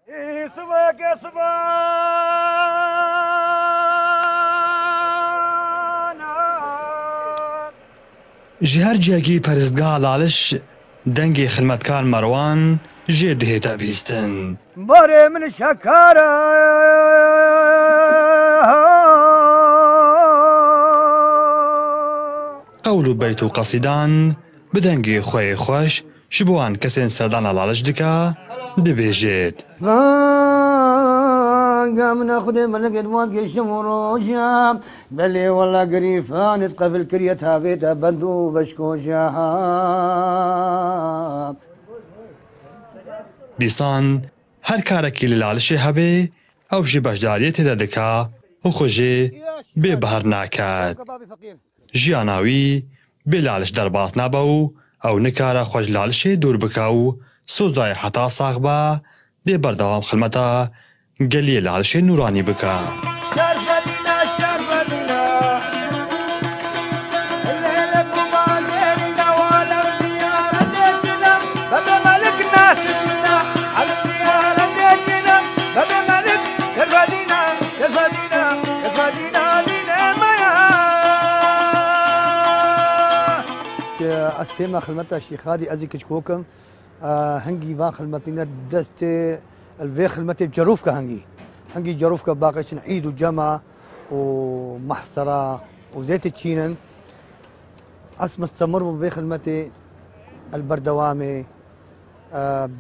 ji her ciyekî peristgeha Laliş dengê xilmetkar Merwan jê dihête bîstin. Barê min şekare Qewl û beyt û qesîdan bi dengê xwe yê xweş ji bo wan kesên serdana Laliş dike dibêjêt. قامنا خدي ملك ادوات قشم وروشا بلي والله قريفان قبل كريتها بيتها بندو بشكوشا دیسان her karekî li Lalişê hebe ew jî beşdariyê têde dike û xwe jê bêbihir naket. Jiyana wî bê Laliş derbas nabe û ew nikare xwe ji Lalişê dûr bike û sozayê heta sax be dê berdewam xilmeta geliyê Lalişê nûranî bike. استيما خدمتها الشيخادي ازي كشكوكم هنجي با خدمتنا دست الفي خدمتي بجروفكا هنجي جروفكا باقي عيد وجمع ومحصرة وزيت تشينن مستمر بفي خدمتي البردوامي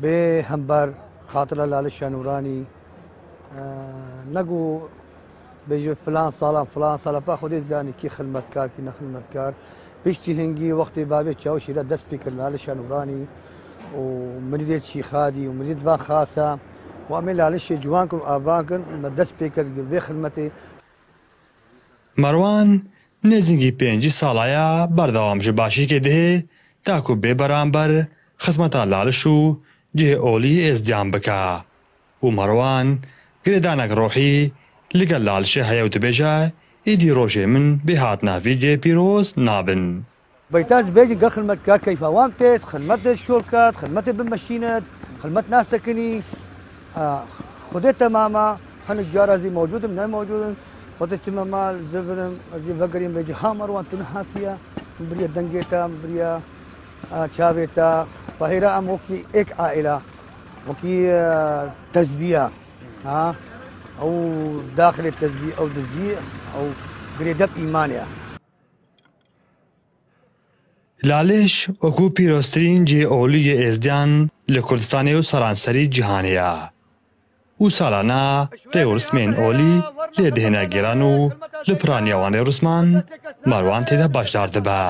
بهمبر خاطر لالش نوراني نقو بيجي فلان صالة باخذ الزاني كي خدمتكار كي نخدمتكار بيشتي هنجي وقتي بابي تشاوشي لا دس بيكر لالش نوراني ومريدة شيخادي ومريدة با خاصة وعمل لالش جوانكم وآباكم دس بيكر بي خدمتي. مروان نزنگی 5 ساڵایە بەردەوام ji باشیکê dihê taku bê beramber xizmeta Laliş û cihê olî êzdiyan bike û Merwan girêdanek rohî li gel Lalişê heye û dibêje êdî rojê min bê hatina vî cihê pîroz nabin. بيتاز بيجي قال خدمتك كيف وامتت خدمت الشركات خدمت بالمشينات خدمت ناس سكني خدت تماما هالجار زي موجود من موجود خدت تماما زبرم زي بقرين بيجي هامر وانت نحاتيا بريا دنجيتا بريا شابيتا طاهرة ام وكي اك عائلة وكي تزبية ها او داخل التزبية او تزبية او قريدب ايمانيا. Laliş وەکو پیرۆزترین cihê olî yê êzdiyan li Kurdistanê û seranserî cîhanê ye û salana rêwirûsmên olî lê dihêne gêran û li piraniya wan rêwirûsman Merwan têde başdar dibe.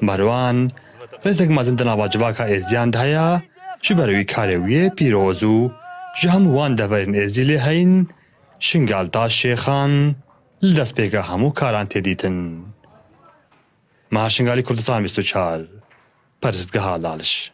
Merwan rêzek mezin di nava civaka êzdiyan de heye ji ber wî karê wî yê pîroz û ji hemû wan deverên êzî lê heyin Şingaltaş Şêxan li destpêka hemû karan tê dîtin. Meha Şingalî Kurdistan 24 Peristgeha Laliş.